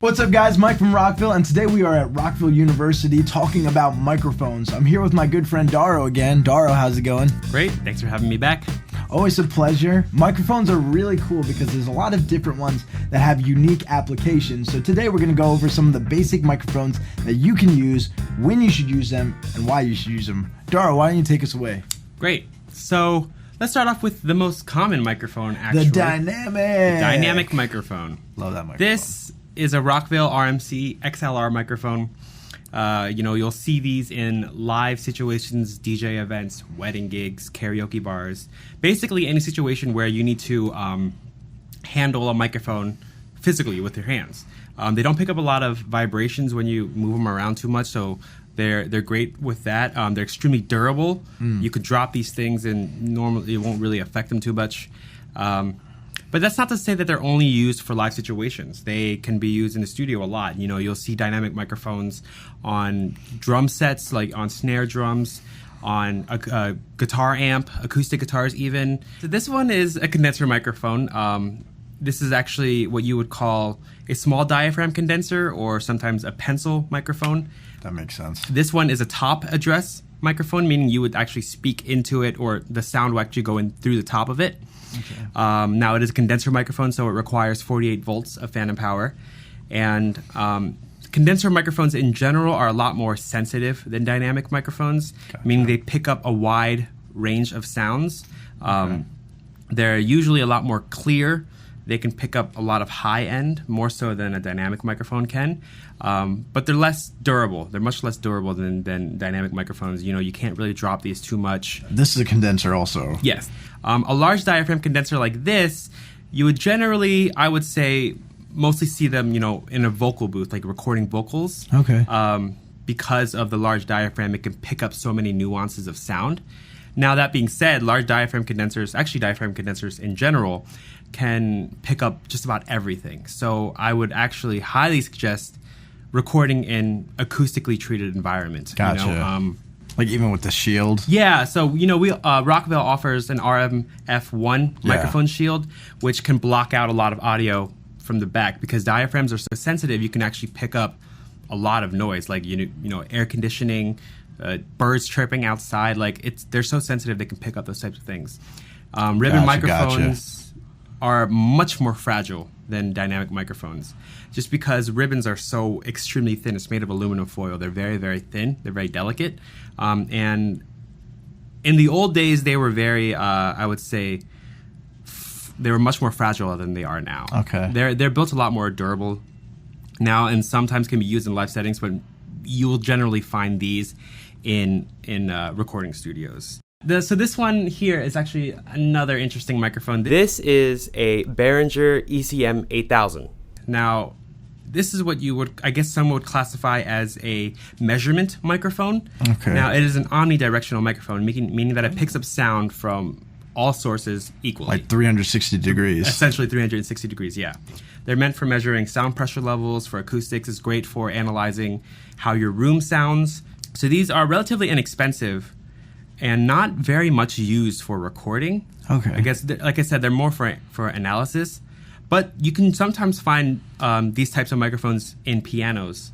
What's up guys, Mike from Rockville, and today we are at Rockville University talking about microphones. I'm here with my good friend Daro again. Daro, how's it going? Great, thanks for having me back. Always a pleasure. Microphones are really cool because there's a lot of different ones that have unique applications. So today we're going to go over some of the basic microphones that you can use, when you should use them, and why you should use them. Daro, why don't you take us away? Great. So let's start off with the most common microphone, actually. The dynamic microphone. Love that microphone. This is a Rockville RMC XLR microphone. You'll see these in live situations, DJ events, wedding gigs, karaoke bars. Basically any situation where you need to handle a microphone physically with your hands. They don't pick up a lot of vibrations when you move them around too much, so they're great with that. They're extremely durable. You could drop these things and normally it won't really affect them too much. But that's not to say that they're only used for live situations. They can be used in the studio a lot. You know, you'll see dynamic microphones on drum sets, like on snare drums, on a guitar amp, acoustic guitars even. So this one is a condenser microphone. This is actually what you would call a small diaphragm condenser or sometimes a pencil microphone. That makes sense. This one is a top address microphone, meaning you would actually speak into it or the sound will actually go in through the top of it. Okay. Now it is a condenser microphone, so it requires 48 volts of phantom power. And condenser microphones in general are a lot more sensitive than dynamic microphones, meaning they pick up a wide range of sounds. They're usually a lot more clear. They can pick up a lot of high end, more so than a dynamic microphone can. But they're less durable. They're much less durable than dynamic microphones. You know, you can't really drop these too much. This is a condenser also. Yes. A large diaphragm condenser like this, you would generally, I would say, mostly see them, you know, in a vocal booth, like recording vocals. Okay. Because of the large diaphragm, it can pick up so many nuances of sound. Now, that being said, large diaphragm condensers, actually diaphragm condensers in general, can pick up just about everything. So I would actually highly suggest recording in acoustically treated environments. Gotcha. You know, like even with the shield? Yeah, so we Rockville offers an RMF1 microphone shield, which can block out a lot of audio from the back because diaphragms are so sensitive. You can actually pick up a lot of noise, like air conditioning, birds chirping outside. Like they're so sensitive they can pick up those types of things. Ribbon microphones are much more fragile than dynamic microphones, just because ribbons are so extremely thin. It's made of aluminum foil. They're very, very thin. They're very delicate. And in the old days, they were very, I would say, they were much more fragile than they are now. Okay. They're built a lot more durable now, and sometimes can be used in live settings, but you will generally find these in recording studios. So this one here is actually another interesting microphone. This is a Behringer ECM 8000. Now, this is what you would, I guess some would classify as a measurement microphone. Okay. Now, it is an omnidirectional microphone, meaning that it picks up sound from all sources equally. Like 360 degrees. Essentially 360 degrees, yeah. They're meant for measuring sound pressure levels, for acoustics. It's great for analyzing how your room sounds. So these are relatively inexpensive and not very much used for recording. Okay. I guess, like I said, they're more for analysis. But you can sometimes find these types of microphones in pianos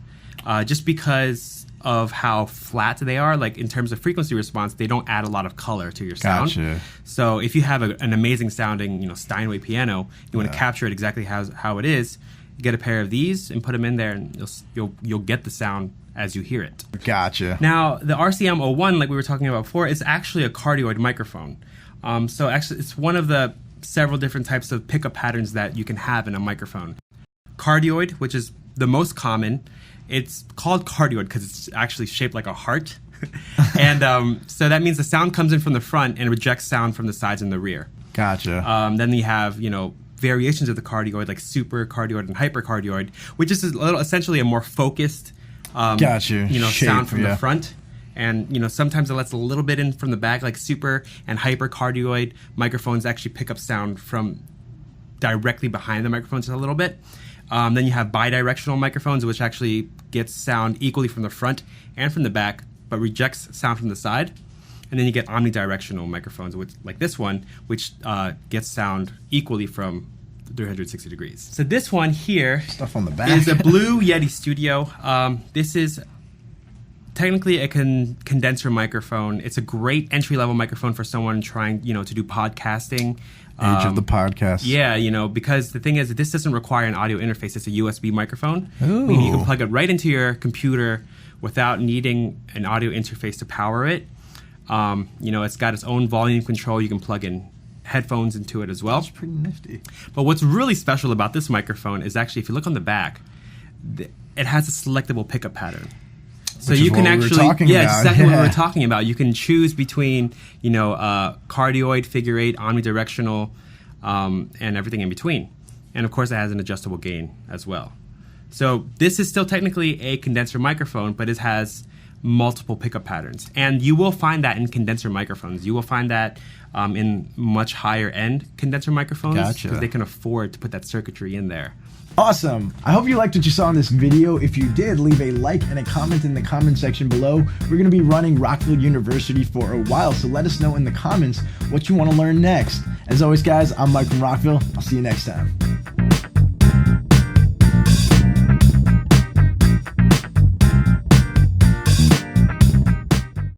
just because of how flat they are. Like in terms of frequency response, they don't add a lot of color to your sound. Gotcha. So if you have an amazing sounding, Steinway piano, you want to capture it exactly how it is, you get a pair of these and put them in there, and you'll get the sound as you hear it. Gotcha. Now, the RCM01, like we were talking about before, is actually a cardioid microphone. So actually, it's one of the several different types of pickup patterns that you can have in a microphone. Cardioid, which is the most common, it's called cardioid because it's actually shaped like a heart. And so that means the sound comes in from the front and rejects sound from the sides and the rear. Gotcha. Then you have, variations of the cardioid, like supercardiod and hypercardiod, which is essentially a more focused shape, sound from the front. And, sometimes it lets a little bit in from the back, like super and hypercardioid microphones actually pick up sound from directly behind the microphones a little bit. Then you have bidirectional microphones, which actually gets sound equally from the front and from the back, but rejects sound from the side. And then you get omnidirectional microphones, which, like this one, which gets sound equally from 360 degrees. So this one here Stuff on the back. is a Blue Yeti Studio. This is technically a condenser microphone. It's a great entry-level microphone for someone trying, to do podcasting. Age of the podcast. Yeah, because the thing is that this doesn't require an audio interface. It's a USB microphone. Ooh. Meaning you can plug it right into your computer without needing an audio interface to power it. It's got its own volume control. You can plug in headphones into it as well. That's pretty nifty. But what's really special about this microphone is actually, if you look on the back, it has a selectable pickup pattern. So Which you is can what we were actually, talking about. exactly what we Yeah. were talking about. You can choose between, cardioid, figure eight, omnidirectional, and everything in between. And of course, it has an adjustable gain as well. So this is still technically a condenser microphone, but it has multiple pickup patterns. And you will find that in condenser microphones. You will find that in much higher end condenser microphones. Gotcha. Because they can afford to put that circuitry in there. Awesome. I hope you liked what you saw in this video. If you did, leave a like and a comment in the comment section below. We're going to be running Rockville University for a while, so let us know in the comments what you want to learn next. As always, guys, I'm Mike from Rockville. I'll see you next time.